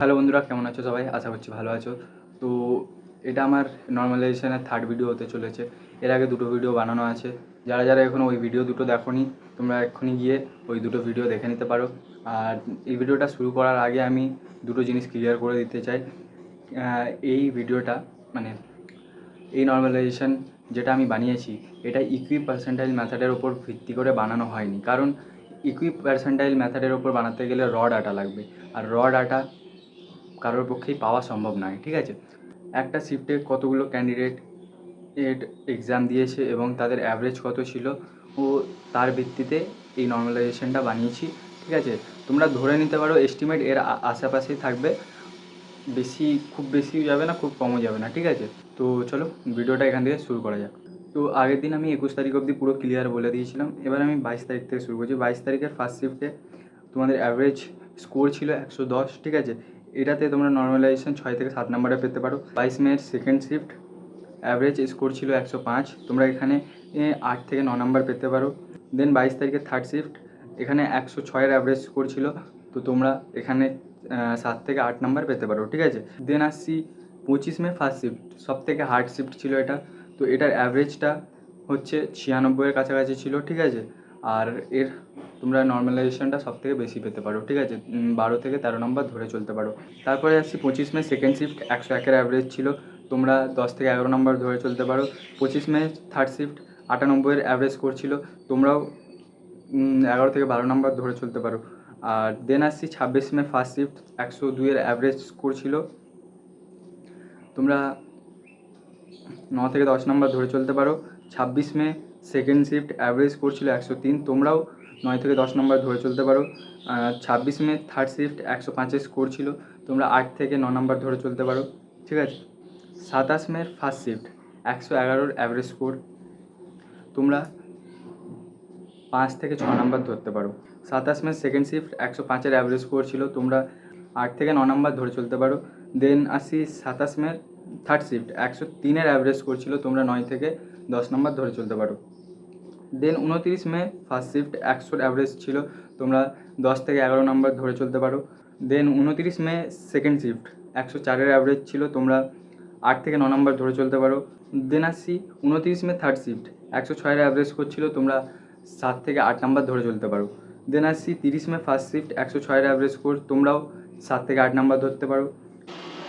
Hello বন্ধুরা, কেমন আছো সবাই? আশা করছি ভালো আছো। তো এটা আমার নর্মালাইজেশনের থার্ড ভিডিও হতে চলেছে। এর আগে দুটো ভিডিও বানানো আছে। যারা যারা এখনও ওই ভিডিও দুটো দেখোনি, তোমরা এক্ষুনি গিয়ে ওই দুটো ভিডিও দেখে নিতে পারো। আর এই ভিডিওটা শুরু করার আগে আমি দুটো জিনিস ক্লিয়ার করে দিতে চাই। এই ভিডিওটা মানে এই নর্মালাইজেশন যেটা আমি বানিয়েছি, এটা ইকুই পার্সেন্টাইল মেথডের ওপর ভিত্তি করে বানানো হয়নি। কারণ ইকুই পার্সেন্টাইল মেথডের ওপর বানাতে গেলে র ডাটা লাগবে, আর র ডাটা কারোর পক্ষেই পাওয়া সম্ভব নয়। ঠিক আছে, একটা শিফটে কতগুলো ক্যান্ডিডেট এক্সাম দিয়েছে এবং তাদের অ্যাভারেজ কত ছিল, ও তার ভিত্তিতে এই নর্মালাইজেশনটা বানিয়েছি। ঠিক আছে, তোমরা ধরে নিতে পারো এস্টিমেট এর আশেপাশেই থাকবে, খুব বেশিও যাবে না, খুব কমও যাবে না। ঠিক আছে, তো চলো ভিডিওটা এখান থেকে শুরু করা যাক। তো আগের দিন আমি 21 তারিখ অবধি পুরো ক্লিয়ার বলে দিয়েছিলাম। এবার আমি 22 তারিখ থেকে শুরু করছি। 22 তারিখের ফার্স্ট শিফটে তোমাদের অ্যাভারেজ স্কোর ছিল 110। ঠিক আছে, এটাতে তোমরা নর্মালাইজেশন 6 থেকে 7 নম্বরে পেতে পারো। 22 মের সেকেন্ড শিফট অ্যাভারেজ স্কোর ছিল 105, তোমরা এখানে 8 থেকে 9 নম্বর পেতে পারো। দেন 22 তারিখের থার্ড শিফট, এখানে 106-এর অ্যাভারেজ স্কোর ছিল, তো তোমরা এখানে 7 থেকে 8 নাম্বার পেতে পারো। ঠিক আছে, দেন আসছি 25 মে ফার্স্ট শিফট, সব থেকে হার্ড শিফট ছিল এটা। তো এটার অ্যাভারেজটা হচ্ছে 96-এর কাছাকাছি ছিল। ঠিক আছে, আর এর তোমরা নর্মালাইজেশনটা সব থেকে বেশি পেতে পারো। ঠিক আছে, 12 থেকে 13 নম্বর ধরে চলতে পারো। তারপরে আসছি 25 মে সেকেন্ড শিফট, 101-এর অ্যাভারেজ ছিল, তোমরা 10 থেকে 11 নম্বর ধরে চলতে পারো। 25 মে থার্ড শিফট, 98-এর অ্যাভারেজ স্কোর ছিল, তোমরাও 11 থেকে 12 নম্বর ধরে চলতে পারো। আর দেন আসছি 26 মে ফার্স্ট শিফট, 102-এর অ্যাভারেজ স্কোর ছিল, তোমরা 9 থেকে 10 নম্বর ধরে চলতে পারো। 26 মে সেকেন্ড শিফট, অ্যাভারেজ স্কোর ছিল 103, তোমরাও 9 থেকে 10 নম্বর ধরে চলতে পারো। 26 মে থার্ড শিফট, 105-এর স্কোর ছিল, তোমরা 8 থেকে 9 নম্বর ধরে চলতে পারো। ঠিক আছে, 27 মের ফার্স্ট শিফট, 111-এর অ্যাভারেজ স্কোর, তোমরা 5 থেকে 6 নম্বর ধরতে পারো। 27 মে সেকেন্ড শিফট, 105-এর অ্যাভারেজ স্কোর ছিল, তোমরা 8 থেকে 9 নম্বর ধরে চলতে পারো। দেন আসি 27 মে থার্ড শিফট, 103-এর অ্যাভারেজ স্কোর ছিল, তোমরা 9 থেকে 10 নম্বর ধরে চলতে পারো। দেন 29 মে ফার্স্ট শিফট, 100-র অ্যাভারেজ ছিল, তোমরা 10 থেকে 11 নম্বর ধরে চলতে পারো। দেন 29 মে সেকেন্ড শিফট, 104-এর অ্যাভারেজ ছিল, তোমরা 8 থেকে 9 নম্বর ধরে চলতে পারো। দেন আসছি 29 মে থার্ড শিফট, 106-এর অ্যাভারেজ করছিল, তোমরা 7 থেকে 8 নম্বর ধরে চলতে পারো। দেন আসছি 30 মে ফার্স্ট শিফট, 106-এর অ্যাভারেজ স্কোর, তোমরাও 7 থেকে 8 নম্বর ধরতে পারো।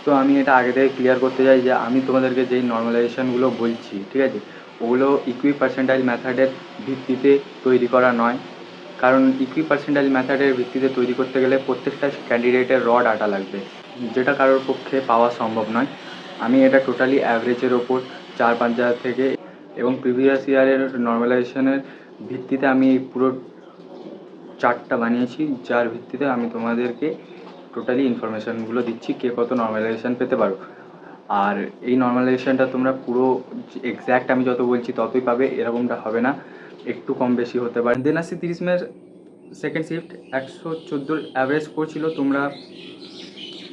তো আমি এটা আগে থেকে ক্লিয়ার করতে চাই যে আমি তোমাদেরকে যেই নর্মালাইজেশনগুলো বলছি, ঠিক আছে, ওগুলো ইকুই পার্সেন্টাইল মেথডের ভিত্তিতে তৈরি করা নয়। কারণ ইকুই পার্সেন্টাইল মেথডের ভিত্তিতে তৈরি করতে গেলে প্রত্যেকটা ক্যান্ডিডেটের র ডাটা লাগবে, যেটা কারোর পক্ষে পাওয়া সম্ভব নয়। আমি এটা টোটালি অ্যাভারেজের ওপর 4-5 থেকে এবং প্রিভিয়াস ইয়ারের নর্মালাইজেশনের ভিত্তিতে আমি পুরো চার্টটা বানিয়েছি, যার ভিত্তিতে আমি তোমাদেরকে টোটালি ইনফরমেশানগুলো দিচ্ছি কে কত নর্মালাইজেশান পেতে পারো। আর এই নর্মালাইজেশানটা তোমরা পুরো এক্স্যাক্ট আমি যত বলছি ততই পাবে, এরকমটা হবে না, একটু কম বেশি হতে পারে। দেন আসছি 30 মের সেকেন্ড শিফট, 114-র অ্যাভারেজ করছিল, তোমরা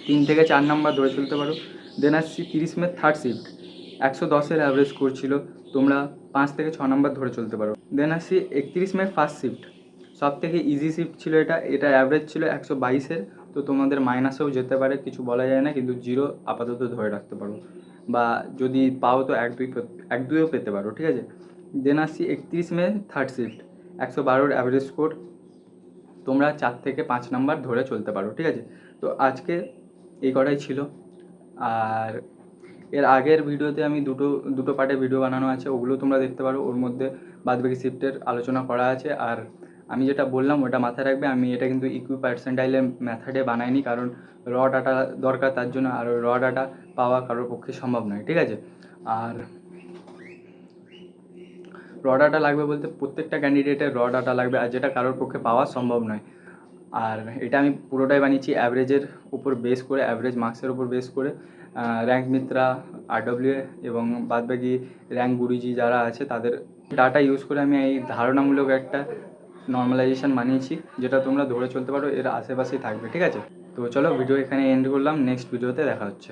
3 থেকে 4 নাম্বার ধরে চলতে পারো। দেন আসছি 30 মের থার্ড শিফট, 110-এর অ্যাভারেজ করছিল, তোমরা 5 থেকে 6 নাম্বার ধরে চলতে পারো। দেন আসছি 31 মের ফার্স্ট শিফট, সব থেকে ইজি শিফট ছিল এটা অ্যাভারেজ ছিল 122-এর, তো তোমাদের মাইনাসেও যেতে পারে, কিছু বলা যায় না, কিন্তু 0 আপাতত ধরে রাখতে পারো, বা যদি পাও তো 1-2ও পেতে পারো। ঠিক আছে, দেন আসছি 31 মে থার্ড শিফট, 112-র অ্যাভারেজ স্কোর, তোমরা 4 থেকে 5 নাম্বার ধরে চলতে পারো। ঠিক আছে, তো আজকে এই কটাই ছিল। আর এর আগের ভিডিওতে আমি দুটো পার্টে ভিডিও বানানো আছে, ওগুলো তোমরা দেখতে পারো, ওর মধ্যে বাদবাকি শিফটের আলোচনা করা আছে। আর আমি যেটা বললাম ওটা মাথায় রাখবে, আমি এটা কিন্তু ইকুই পার্সেন্টাইলের মেথডে বানাইনি, কারণ র ডাটা দরকার তার জন্য, আর র ডাটা পাওয়া কারোর পক্ষে সম্ভব নয়। ঠিক আছে, আর র ডাটা লাগবে বলতে প্রত্যেকটা ক্যান্ডিডেটের র ডাটা লাগবে, আর যেটা কারোর পক্ষে পাওয়া সম্ভব নয়। আর এটা আমি পুরোটাই বানিয়েছি অ্যাভারেজের উপর বেস করে, অ্যাভারেজ মার্কসের উপর বেস করে। র্যাঙ্ক মিত্রা, RWA এবং বাদবাকি র্যাঙ্ক গুরুজি যারা আছে তাদের ডাটা ইউজ করে আমি এই ধারণামূলক একটা নর্মালাইজেশন বানিয়েছি, যেটা তোমরা ধরে চলতে পারো, এর আশেপাশেই থাকবে। ঠিক আছে, তো চলো ভিডিও এখানে এন্ড করলাম, নেক্সট ভিডিওতে দেখা হচ্ছে।